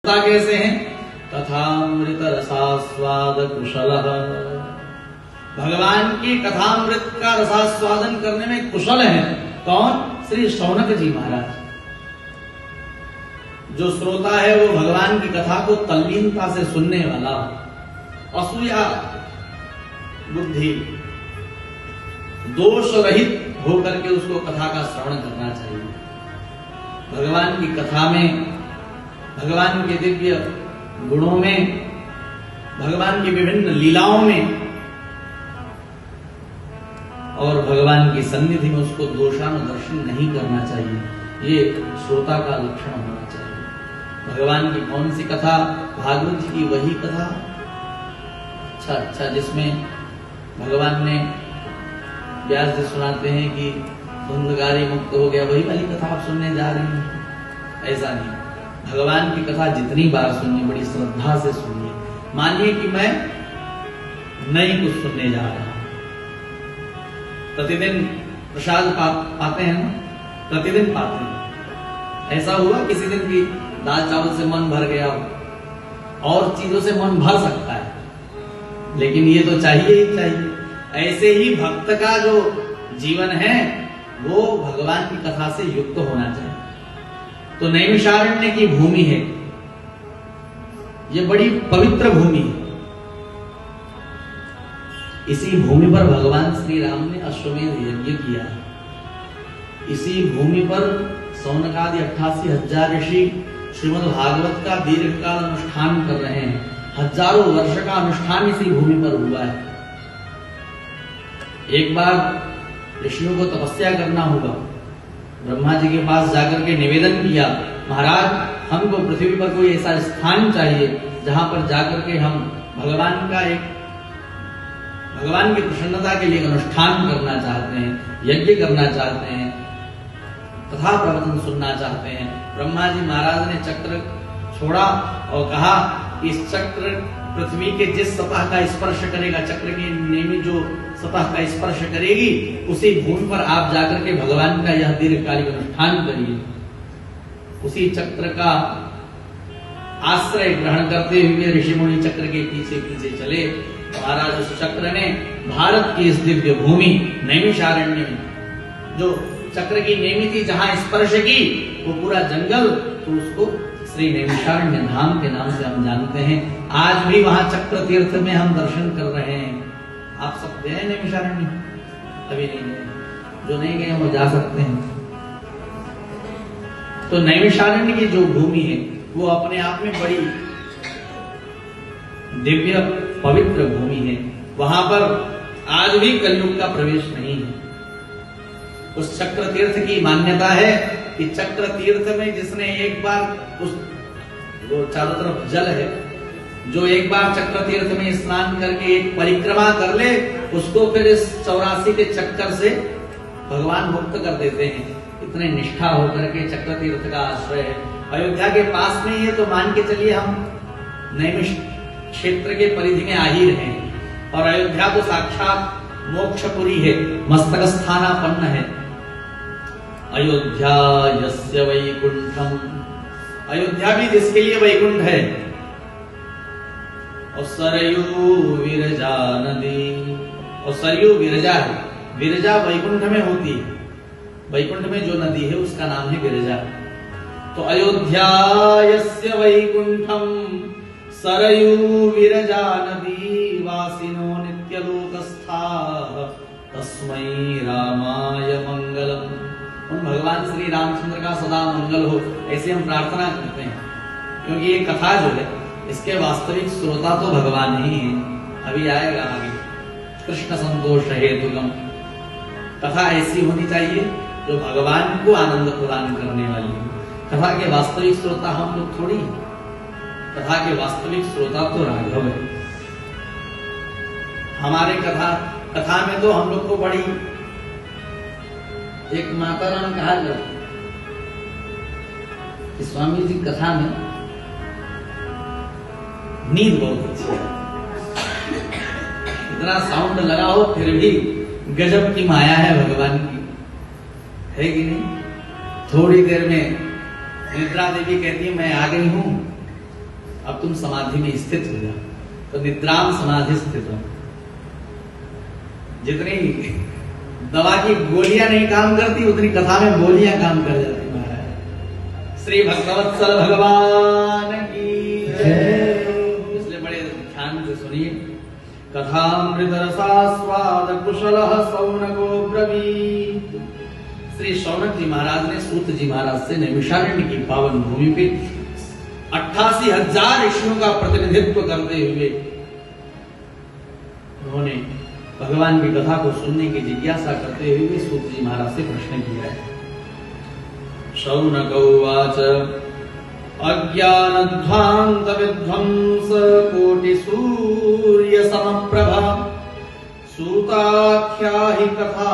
कैसे हैं? कथामृत रसास्वाद कुशलः। भगवान की कथामृत का रसास्वादन करने में कुशल है कौन? श्री शौनक जी महाराज। जो श्रोता है वो भगवान की कथा को तल्लीनता से सुनने वाला, असूया बुद्धि, दोष रहित होकर के उसको कथा का श्रवण करना चाहिए। भगवान की कथा में, भगवान के दिव्य गुणों में, भगवान की विभिन्न लीलाओं में और भगवान की सन्निधि में उसको दोषानुदर्शन नहीं करना चाहिए। ये श्रोता का लक्षण होना चाहिए। भगवान की कौन सी कथा? भागवत जी की वही कथा अच्छा जिसमें भगवान ने, व्यास जी सुनाते हैं कि धुंधकारी मुक्त हो गया, वही वाली कथा आप सुनने जा रहे हैं। ऐसा नहीं, भगवान की कथा जितनी बार सुनिए, बड़ी श्रद्धा से सुनिए। मानिए कि मैं नई कुछ सुनने जा रहा हूं। प्रतिदिन प्रसाद पाते हैं ना, प्रतिदिन पाते हैं। ऐसा हुआ किसी दिन की दाल चावल से मन भर गया हो, और चीजों से मन भर सकता है, लेकिन ये तो चाहिए ही चाहिए। ऐसे ही भक्त का जो जीवन है वो भगवान की कथा से युक्त होना चाहिए। तो नैमिषारण्य की भूमि है, ये बड़ी पवित्र भूमि है। इसी भूमि पर भगवान श्री राम ने अश्वमेध यज्ञ किया। इसी भूमि पर सौनकादि 88,000 ऋषि श्रीमद् भागवत का दीर्घकाल अनुष्ठान कर रहे हैं। हजारों वर्ष का अनुष्ठान इसी भूमि पर हुआ है। एक बार ऋषियों को तपस्या करना होगा। ब्रह्मा जी के पास जाकर के निवेदन किया, महाराज हमको पृथ्वी पर कोई ऐसा स्थान चाहिए जहां पर जाकर के हम भगवान की प्रसन्नता के लिए अनुष्ठान करना चाहते हैं, यज्ञ करना चाहते हैं, कथा प्रवचन सुनना चाहते हैं। ब्रह्मा जी महाराज ने चक्र छोड़ा और कहा, इस चक्र पृथ्वी के जिस सतह का स्पर्श करेगा, चक्र की नेमी जो सतह का स्पर्श करेगी, उसी भूमि पर आप जाकर के भगवान का यह दीर्घकालिक अनुष्ठान करिए। उसी चक्र का आश्रय ग्रहण करते हुए ऋषि मुनि चक्र के पीछे पीछे चले। महाराज उस चक्र ने भारत की इस दिव्य भूमि नैमिषारण्य में, जो चक्र की नेमी थी जहां स्पर्श की, वो पूरा जंगल, तो उसको श्री नैमिषारण्य धाम के नाम से हम जानते हैं। आज भी वहां चक्र तीर्थ में हम दर्शन कर रहे हैं। आप सब गए हैं नैमिषारण्य? अभी नहीं गए। जो नहीं गए वो जा सकते हैं। तो नैमिषारण्य की जो भूमि है वो अपने आप में बड़ी दिव्य पवित्र भूमि है। वहां पर आज भी कलयुग का प्रवेश नहीं है। उस चक्र तीर्थ की मान्यता है कि चक्र तीर्थ में जिसने एक बार वो चारों तरफ जल है, जो एक बार चक्र तीर्थ में स्नान करके एक परिक्रमा कर ले, उसको फिर इस 84 के चक्कर से भगवान मुक्त कर देते हैं। इतने निष्ठा होकर के चक्र तीर्थ का आश्रय है। अयोध्या के पास में ही है, तो मान के चलिए हम नैमिष क्षेत्र के परिधि में आ ही रहे हैं। और अयोध्या तो साक्षात मोक्षपुरी है, मस्तक स्थानापन्न है। अयोध्या यस्य वैकुंठम, अयोध्या भी जिसके लिए वैकुंठ है। और सरयू विरजा नदी, और सरयू विरजा है। विरजा वैकुंठ में होती है। वैकुंठ में जो नदी है उसका नाम है विरजा। तो अयोध्या यस्य वैकुंठम सरयू विरजा नदी वासिनो नित्यलोकस्था तस्मै रामाय मंगलम। उन भगवान श्री रामचंद्र का सदा मंगल हो, ऐसे हम प्रार्थना करते हैं। क्योंकि ये कथा जो है इसके वास्तविक श्रोता तो भगवान ही है। अभी आएगा आगे, कृष्ण संतोष हेतुगम। कथा ऐसी होनी चाहिए जो भगवान को आनंद प्रदान करने वाली है। कथा के वास्तविक श्रोता हम लोग थोड़ी, कथा के वास्तविक श्रोता तो राघव है। हमारे कथा में तो हम लोग को बड़ी एक माता राम कहा जाता कि स्वामी जी कथा में नींद बहुत अच्छी है। इतना साउंड लगा हो फिर भी गजब की माया है भगवान की, है कि नहीं? थोड़ी देर में निद्रा देवी कहती है मैं आ गई हूं, अब तुम समाधि में स्थित हो जाओ। तो निद्राम समाधि स्थित हो। जितनी दवा की गोलियां नहीं काम करती उतनी कथा में बोलियां काम कर जाती महाराज। श्री भक्तवत्सल भगवान की जय। इसलिए बड़े ध्यान से सुनिए। कथामृत रसास्वाद कुशलः शौनको ब्रवीत्। श्री शौनक जी महाराज ने सूत जी महाराज से नैमिषारण्य की पावन भूमि पे 88,000 ऋषियों का प्रतिनिधित्व करते हुए उन्होंने भगवान की कथा को सुनने की जिज्ञासा करते हुए सूत जी महाराज से प्रश्न किया है। शौनक उवाच अज्ञानध्वांत विध्वंस कोटि सूर्य समप्रभा सूताख्या हि कथा